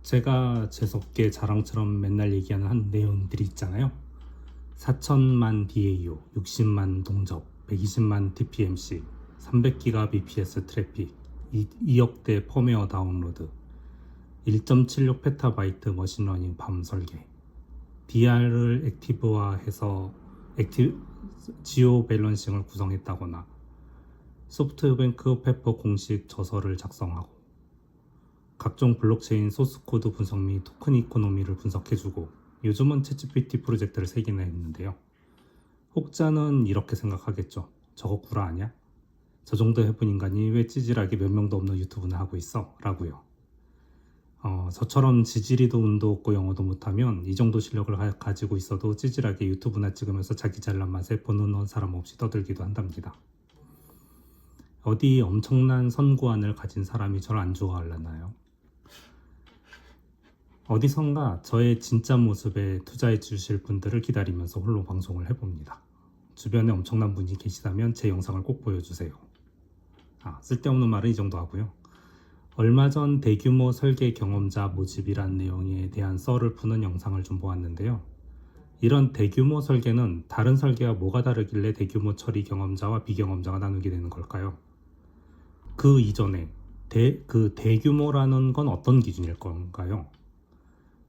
제가 재수없게 자랑처럼 맨날 얘기하는 한 내용들이 있잖아요. 4천만 DAU, 60만 동접, 120만 TPMC, 300기가 bps 트래픽, 2억대 펌웨어 다운로드, 1.76 페타바이트 머신러닝 밤 설계, DR을 액티브화해서 지오 밸런싱을 구성했다거나, 소프트뱅크 페퍼 공식 저서를 작성하고, 각종 블록체인 소스코드 분석 및 토큰 이코노미를 분석해주고, 요즘은 챗GPT 프로젝트를 3개나 했는데요. 혹자는 이렇게 생각하겠죠. 저거 구라 아냐? 저 정도 해본 인간이 왜 찌질하게 몇 명도 없는 유튜브나 하고 있어? 라고요. 저처럼 지지리도 운도 없고 영어도 못하면 이 정도 실력을 가지고 있어도 찌질하게 유튜브나 찍으면서 자기 잘난 맛에 보는 사람 없이 떠들기도 한답니다. 어디 엄청난 선구안을 가진 사람이 저를 안 좋아하려나요? 어디선가 저의 진짜 모습에 투자해 주실 분들을 기다리면서 홀로 방송을 해봅니다. 주변에 엄청난 분이 계시다면 제 영상을 꼭 보여주세요. 쓸데없는 말은 이 정도 하고요. 얼마 전 대규모 설계 경험자 모집이란 내용에 대한 썰을 푸는 영상을 좀 보았는데요. 이런 대규모 설계는 다른 설계와 뭐가 다르길래 대규모 처리 경험자와 비경험자가 나누게 되는 걸까요? 그 이전에 대규모라는 건 어떤 기준일 건가요?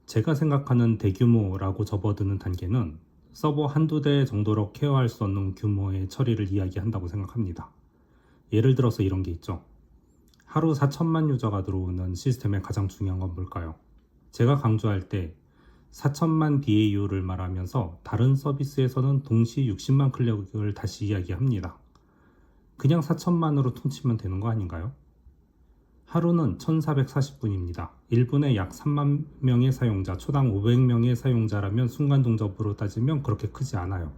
제가 생각하는 대규모라고 접어드는 단계는 서버 한두 대 정도로 케어할 수 없는 규모의 처리를 이야기한다고 생각합니다. 예를 들어서 이런 게 있죠. 하루 4천만 유저가 들어오는 시스템의 가장 중요한 건 뭘까요? 제가 강조할 때 4천만 DAU를 말하면서 다른 서비스에서는 동시 60만 클릭을 다시 이야기합니다. 그냥 4천만으로 퉁치면 되는 거 아닌가요? 하루는 1440분입니다. 1분에 약 3만 명의 사용자, 초당 500명의 사용자라면 순간 동접으로 따지면 그렇게 크지 않아요.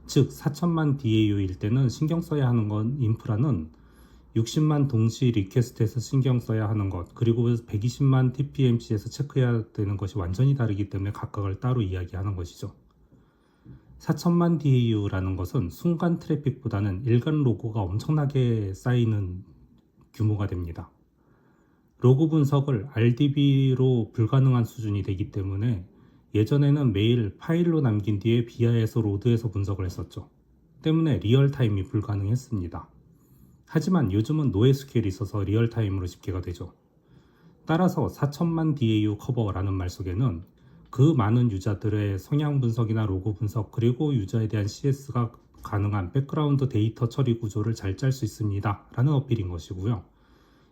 즉 4천만 DAU일 때는 신경 써야 하는 건 인프라는 60만 동시 리퀘스트에서 신경 써야 하는 것, 그리고 120만 TPMC에서 체크해야 되는 것이 완전히 다르기 때문에 각각을 따로 이야기하는 것이죠. 4천만 DAU라는 것은 순간 트래픽보다는 일간 로그가 엄청나게 쌓이는 규모가 됩니다. 로그 분석을 RDB로 불가능한 수준이 되기 때문에 예전에는 매일 파일로 남긴 뒤에 비하에서 로드에서 분석을 했었죠. 때문에 리얼타임이 불가능했습니다. 하지만 요즘은 노에스QL이 있어서 리얼타임으로 집계가 되죠. 따라서 4천만 DAU 커버라는 말 속에는 그 많은 유저들의 성향 분석이나 로그 분석, 그리고 유저에 대한 CS가 가능한 백그라운드 데이터 처리 구조를 잘 짤 수 있습니다 라는 어필인 것이고요.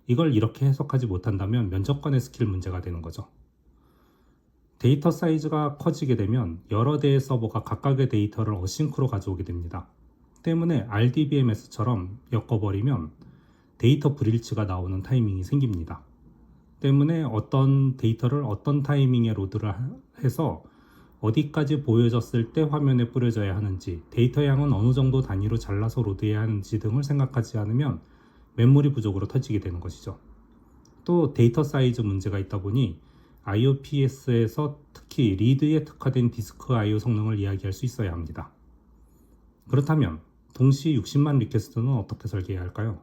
이걸 이렇게 해석하지 못한다면 면접관의 스킬 문제가 되는 거죠. 데이터 사이즈가 커지게 되면 여러 대의 서버가 각각의 데이터를 어싱크로 가져오게 됩니다. 때문에 RDBMS처럼 엮어버리면 데이터 브릴치가 나오는 타이밍이 생깁니다. 때문에 어떤 데이터를 어떤 타이밍에 로드를 해서 어디까지 보여졌을 때 화면에 뿌려져야 하는지, 데이터 양은 어느 정도 단위로 잘라서 로드해야 하는지 등을 생각하지 않으면 메모리 부족으로 터지게 되는 것이죠. 또 데이터 사이즈 문제가 있다 보니 IOPS에서 특히 리드에 특화된 디스크 I/O 성능을 이야기할 수 있어야 합니다. 그렇다면 동시 60만 리퀘스트는 어떻게 설계해야 할까요?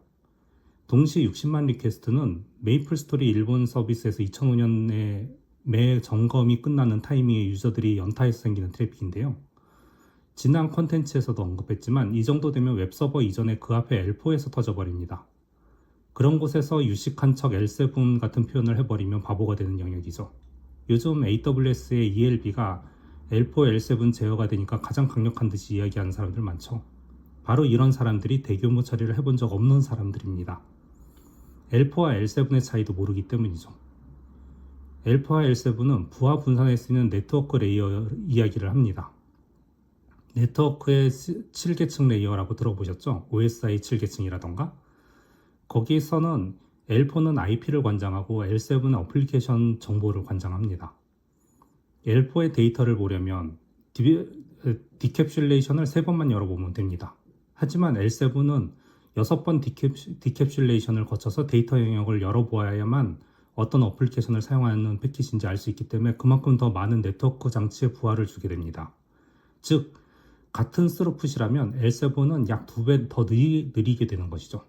동시 60만 리퀘스트는 메이플스토리 일본 서비스에서 2005년에 매 점검이 끝나는 타이밍에 유저들이 연타해서 생기는 트래픽인데요. 지난 컨텐츠에서도 언급했지만 이 정도 되면 웹서버 이전에 그 앞에 L4에서 터져버립니다. 그런 곳에서 유식한 척 L7 같은 표현을 해버리면 바보가 되는 영역이죠. 요즘 AWS의 ELB가 L4, L7 제어가 되니까 가장 강력한 듯이 이야기하는 사람들 많죠. 바로 이런 사람들이 대규모 처리를 해본 적 없는 사람들입니다. L4와 L7의 차이도 모르기 때문이죠. L4와 L7은 부하 분산에 쓰이는 네트워크 레이어 이야기를 합니다. 네트워크의 7계층 레이어라고 들어보셨죠? OSI 7계층이라던가? 거기서는 L4는 IP를 관장하고 L7은 어플리케이션 정보를 관장합니다. L4의 데이터를 보려면 디캡슐레이션을 3번만 열어보면 됩니다. 하지만 L7은 6번 디캡슐레이션을 거쳐서 데이터 영역을 열어보아야만 어떤 어플리케이션을 사용하는 패킷인지 알 수 있기 때문에 그만큼 더 많은 네트워크 장치에 부하를 주게 됩니다. 즉, 같은 스루풋이라면 L7은 약 2배 더 느리게 되는 것이죠.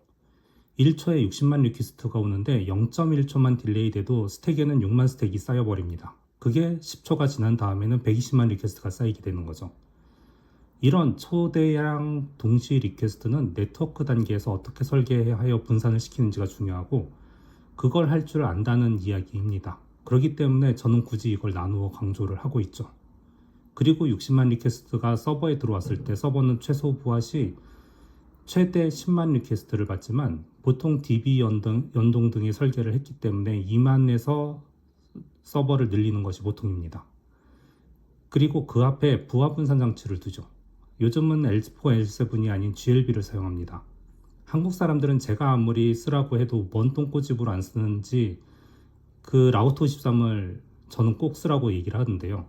1초에 60만 리퀘스트가 오는데 0.1초만 딜레이 돼도 스택에는 6만 스택이 쌓여버립니다. 그게 10초가 지난 다음에는 120만 리퀘스트가 쌓이게 되는 거죠. 이런 초대량 동시 리퀘스트는 네트워크 단계에서 어떻게 설계하여 분산을 시키는지가 중요하고, 그걸 할 줄 안다는 이야기입니다. 그렇기 때문에 저는 굳이 이걸 나누어 강조를 하고 있죠. 그리고 60만 리퀘스트가 서버에 들어왔을 때 서버는 최소 부하 시 최대 10만 리퀘스트를 받지만 보통 DB 연동 등의 설계를 했기 때문에 2만에서 서버를 늘리는 것이 보통입니다. 그리고 그 앞에 부하 분산 장치를 두죠. 요즘은 L4, L7이 아닌 GLB를 사용합니다. 한국 사람들은 제가 아무리 쓰라고 해도 뭔 똥꼬집으로 안 쓰는지 그 라우터 53을 저는 꼭 쓰라고 얘기를 하는데요.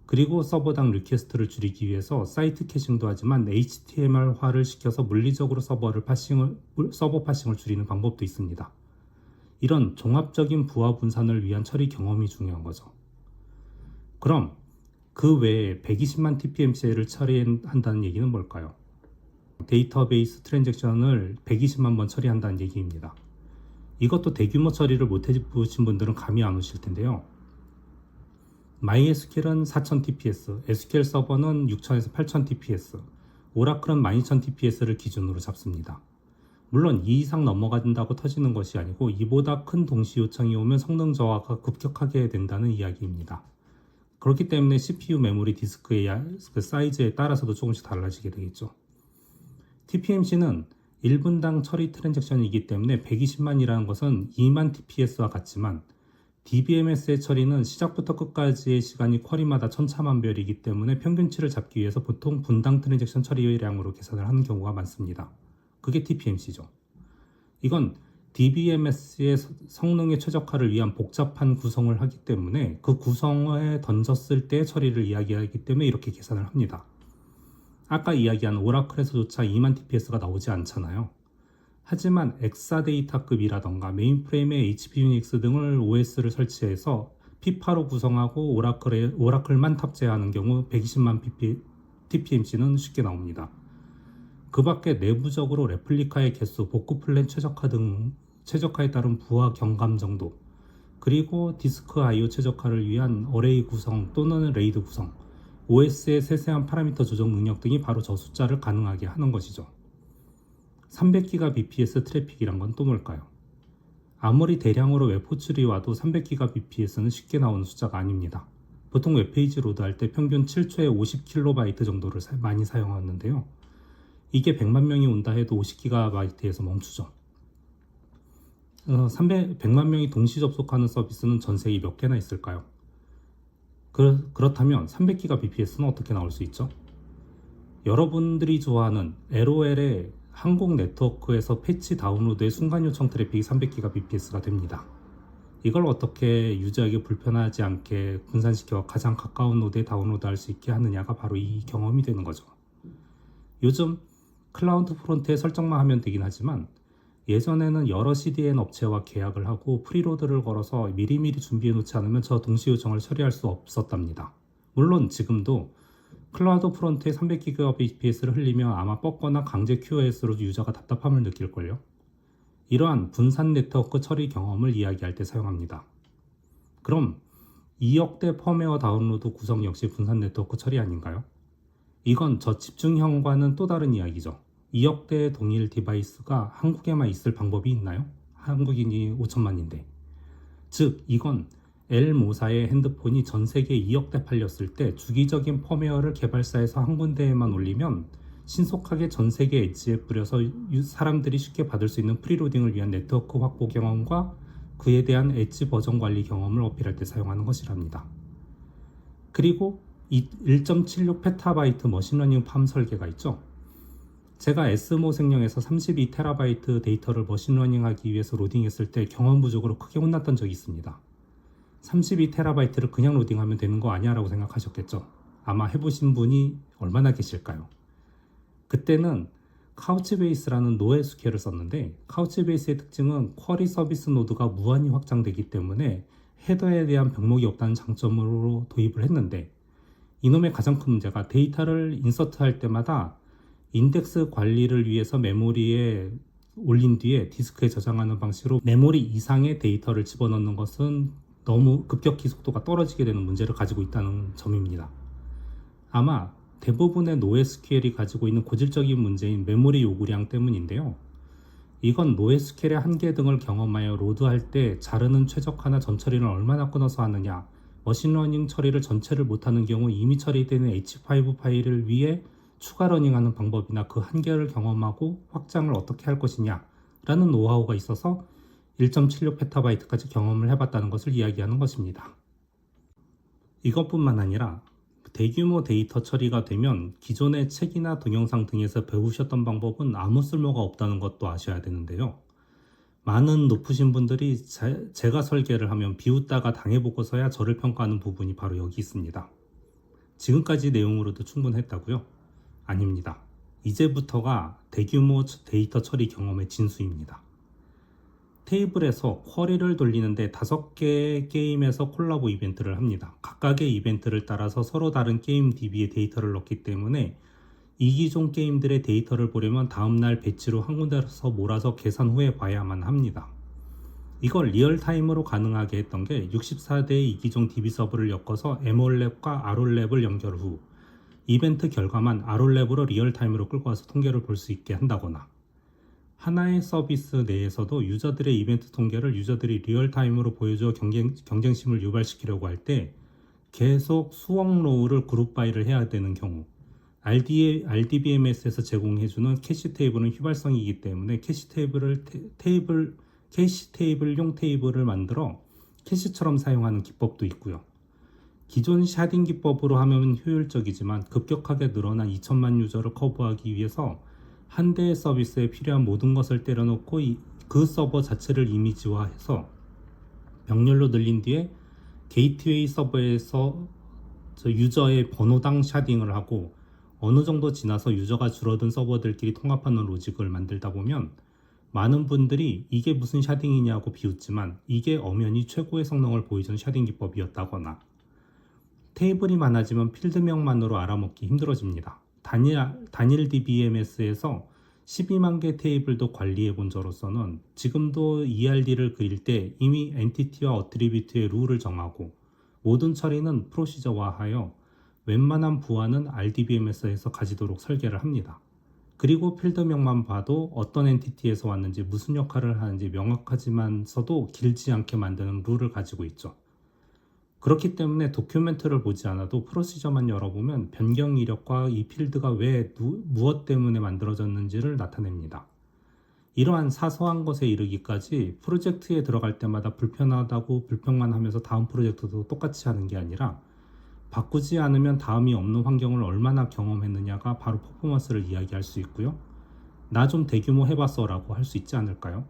그리고 서버당 리퀘스트를 줄이기 위해서 사이트 캐싱도 하지만 HTML화를 시켜서 물리적으로 서버 파싱을 줄이는 방법도 있습니다. 이런 종합적인 부하 분산을 위한 처리 경험이 중요한 거죠. 그럼 그 외에 120만 TPMC를 처리한다는 얘기는 뭘까요? 데이터베이스 트랜잭션을 120만 번 처리한다는 얘기입니다. 이것도 대규모 처리를 못 해보신 분들은 감이 안 오실 텐데요. MySQL은 4000 TPS, SQL 서버는 6000에서 8000 TPS, 오라클은 12000 TPS를 기준으로 잡습니다. 물론 이 이상 넘어간다고 터지는 것이 아니고 이보다 큰 동시 요청이 오면 성능 저하가 급격하게 된다는 이야기입니다. 그렇기 때문에 CPU 메모리 디스크의 사이즈에 따라서도 조금씩 달라지게 되겠죠. TPMC는 1분당 처리 트랜잭션이기 때문에 120만이라는 것은 2만 TPS와 같지만 DBMS의 처리는 시작부터 끝까지의 시간이 쿼리마다 천차만별이기 때문에 평균치를 잡기 위해서 보통 분당 트랜잭션 처리량으로 계산을 하는 경우가 많습니다. 그게 TPMC죠. 이건 DBMS의 성능의 최적화를 위한 복잡한 구성을 하기 때문에 그 구성에 던졌을 때 처리를 이야기하기 때문에 이렇게 계산을 합니다. 아까 이야기한 오라클에서조차 2만 TPS가 나오지 않잖아요. 하지만 엑사데이터급이라던가 메인프레임에 HP 유닉스 등을 OS를 설치해서 피파로 구성하고 오라클만 탑재하는 경우 120만 TPMC는 쉽게 나옵니다. 그 밖에 내부적으로 레플리카의 개수, 복구 플랜 최적화에 따른 부하 경감 정도, 그리고 디스크 I/O 최적화를 위한 어레이 구성 또는 레이드 구성, OS의 세세한 파라미터 조정 능력 등이 바로 저 숫자를 가능하게 하는 것이죠. 300GBps 트래픽이란 건 또 뭘까요? 아무리 대량으로 웹호출이 와도 300GBps는 쉽게 나오는 숫자가 아닙니다. 보통 웹페이지 로드할 때 평균 7초에 50KB 정도를 많이 사용하는데요. 이게 100만 명이 온다 해도 50GB에서 멈추죠. 100만 명이 동시 접속하는 서비스는 전 세계 몇 개나 있을까요? 그렇다면 300GBps는 어떻게 나올 수 있죠? 여러분들이 좋아하는 LOL의 한국 네트워크에서 패치 다운로드의 순간 요청 트래픽이 300GBps가 됩니다. 이걸 어떻게 유저에게 불편하지 않게 분산시켜 가장 가까운 노드에 다운로드할 수 있게 하느냐가 바로 이 경험이 되는 거죠. 요즘 클라우드 프론트에 설정만 하면 되긴 하지만 예전에는 여러 CDN 업체와 계약을 하고 프리로드를 걸어서 미리미리 준비해 놓지 않으면 저 동시 요청을 처리할 수 없었답니다. 물론 지금도 클라우드 프론트에 300GBps를 흘리면 아마 뻗거나 강제 QoS로 유저가 답답함을 느낄걸요. 이러한 분산 네트워크 처리 경험을 이야기할 때 사용합니다. 그럼 2억대 펌웨어 다운로드 구성 역시 분산 네트워크 처리 아닌가요? 이건 저 집중형과는 또 다른 이야기죠. 2억대의 동일 디바이스가 한국에만 있을 방법이 있나요? 한국인이 5천만인데. 즉 이건 L모사의 핸드폰이 전 세계 2억대 팔렸을 때 주기적인 펌웨어를 개발사에서 한 군데에만 올리면 신속하게 전 세계 엣지에 뿌려서 사람들이 쉽게 받을 수 있는 프리로딩을 위한 네트워크 확보 경험과 그에 대한 엣지 버전 관리 경험을 어필할 때 사용하는 것이랍니다. 그리고 1.76PB 머신러닝 팜 설계가 있죠. 제가 S모 생령에서 32TB 데이터를 머신러닝하기 위해서 로딩했을 때 경험 부족으로 크게 혼났던 적이 있습니다. 32TB를 그냥 로딩하면 되는 거 아니야 라고 생각하셨겠죠. 아마 해보신 분이 얼마나 계실까요? 그때는 카우치베이스라는 노에스QL을 썼는데 카우치베이스의 특징은 쿼리 서비스 노드가 무한히 확장되기 때문에 헤더에 대한 병목이 없다는 장점으로 도입을 했는데 이놈의 가장 큰 문제가 데이터를 인서트할 때마다 인덱스 관리를 위해서 메모리에 올린 뒤에 디스크에 저장하는 방식으로 메모리 이상의 데이터를 집어넣는 것은 너무 급격히 속도가 떨어지게 되는 문제를 가지고 있다는 점입니다. 아마 대부분의 NoSQL이 가지고 있는 고질적인 문제인 메모리 요구량 때문인데요. 이건 NoSQL의 한계 등을 경험하여 로드할 때 자르는 최적화나 전처리를 얼마나 끊어서 하느냐, 머신러닝 처리를 전체를 못하는 경우 이미 처리되는 H5 파일을 위해 추가 러닝하는 방법이나 그 한계를 경험하고 확장을 어떻게 할 것이냐 라는 노하우가 있어서 1.76PB까지 경험을 해봤다는 것을 이야기하는 것입니다. 이것뿐만 아니라 대규모 데이터 처리가 되면 기존의 책이나 동영상 등에서 배우셨던 방법은 아무 쓸모가 없다는 것도 아셔야 되는데요. 많은 높으신 분들이 제가 설계를 하면 비웃다가 당해보고서야 저를 평가하는 부분이 바로 여기 있습니다. 지금까지 내용으로도 충분했다고요? 아닙니다. 이제부터가 대규모 데이터 처리 경험의 진수입니다. 테이블에서 쿼리를 돌리는데 5개의 게임에서 콜라보 이벤트를 합니다. 각각의 이벤트를 따라서 서로 다른 게임 DB에 데이터를 넣기 때문에 이기종 게임들의 데이터를 보려면 다음날 배치로 한 군데서 몰아서 계산 후에 봐야만 합니다. 이걸 리얼타임으로 가능하게 했던 게 64대의 이기종 DB 서버를 엮어서 MOLab과 ROLab을 연결 후 이벤트 결과만 ROLab으로 리얼타임으로 끌고 와서 통계를 볼 수 있게 한다거나, 하나의 서비스 내에서도 유저들의 이벤트 통계를 유저들이 리얼타임으로 보여줘 경쟁심을 유발시키려고 할 때 계속 수억 로우를 그룹 바이를 해야 되는 경우, RDBMS에서 제공해주는 캐시 테이블은 휘발성이기 때문에 캐시 테이블용 테이블을 만들어 캐시처럼 사용하는 기법도 있고요. 기존 샤딩 기법으로 하면 효율적이지만 급격하게 늘어난 2천만 유저를 커버하기 위해서 한 대의 서비스에 필요한 모든 것을 때려놓고 그 서버 자체를 이미지화해서 병렬로 늘린 뒤에 게이트웨이 서버에서 유저의 번호당 샤딩을 하고 어느 정도 지나서 유저가 줄어든 서버들끼리 통합하는 로직을 만들다 보면 많은 분들이 이게 무슨 샤딩이냐고 비웃지만 이게 엄연히 최고의 성능을 보여준 샤딩 기법이었다거나, 테이블이 많아지면 필드명만으로 알아먹기 힘들어집니다. 단일 DBMS에서 12만 개 테이블도 관리해 본 저로서는 지금도 ERD를 그릴 때 이미 엔티티와 어트리뷰트의 룰을 정하고 모든 처리는 프로시저화하여 웬만한 부하는 RDBMS에서 가지도록 설계를 합니다. 그리고 필드명만 봐도 어떤 엔티티에서 왔는지 무슨 역할을 하는지 명확하지만서도 길지 않게 만드는 룰을 가지고 있죠. 그렇기 때문에 도큐멘트를 보지 않아도 프로시저만 열어보면 변경 이력과 이 필드가 왜 무엇 때문에 만들어졌는지를 나타냅니다. 이러한 사소한 것에 이르기까지 프로젝트에 들어갈 때마다 불편하다고 불평만 하면서 다음 프로젝트도 똑같이 하는 게 아니라 바꾸지 않으면 다음이 없는 환경을 얼마나 경험했느냐가 바로 퍼포먼스를 이야기할 수 있고요. 나 좀 대규모 해봤어 라고 할 수 있지 않을까요?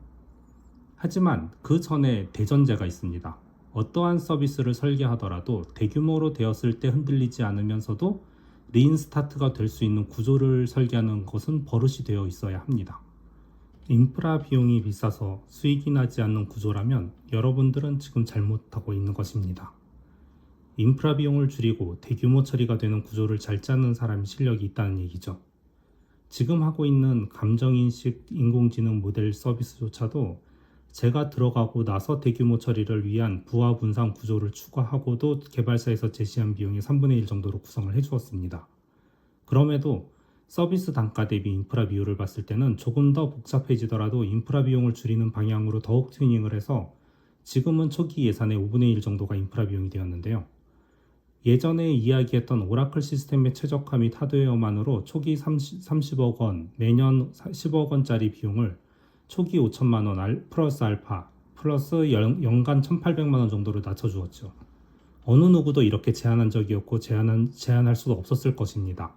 하지만 그 전에 대전제가 있습니다. 어떠한 서비스를 설계하더라도 대규모로 되었을 때 흔들리지 않으면서도 리인스타트가 될 수 있는 구조를 설계하는 것은 버릇이 되어 있어야 합니다. 인프라 비용이 비싸서 수익이 나지 않는 구조라면 여러분들은 지금 잘못하고 있는 것입니다. 인프라 비용을 줄이고 대규모 처리가 되는 구조를 잘 짜는 사람이 실력이 있다는 얘기죠. 지금 하고 있는 감정인식 인공지능 모델 서비스조차도 제가 들어가고 나서 대규모 처리를 위한 부하 분산 구조를 추가하고도 개발사에서 제시한 비용의 3분의 1 정도로 구성을 해주었습니다. 그럼에도 서비스 단가 대비 인프라 비율을 봤을 때는 조금 더 복잡해지더라도 인프라 비용을 줄이는 방향으로 더욱 튜닝을 해서 지금은 초기 예산의 5분의 1 정도가 인프라 비용이 되었는데요. 예전에 이야기했던 오라클 시스템의 최적화 및 하드웨어만으로 초기 30억 원, 매년 10억 원짜리 비용을 초기 5천만 원 플러스 알파 플러스 연간 1,800만 원 정도로 낮춰주었죠. 어느 누구도 이렇게 제안한 적이 없고 제안할 수도 없었을 것입니다.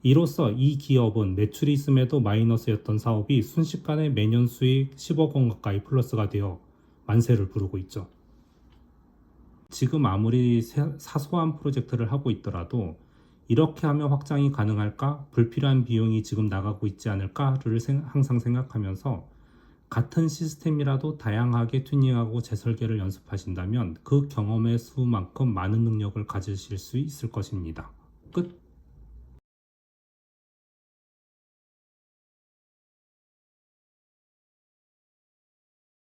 이로써 이 기업은 매출이 있음에도 마이너스였던 사업이 순식간에 매년 수익 10억 원 가까이 플러스가 되어 만세를 부르고 있죠. 지금 아무리 사소한 프로젝트를 하고 있더라도 이렇게 하면 확장이 가능할까? 불필요한 비용이 지금 나가고 있지 않을까를 항상 생각하면서 같은 시스템이라도 다양하게 튜닝하고 재설계를 연습하신다면 그 경험의 수만큼 많은 능력을 가지실 수 있을 것입니다. 끝.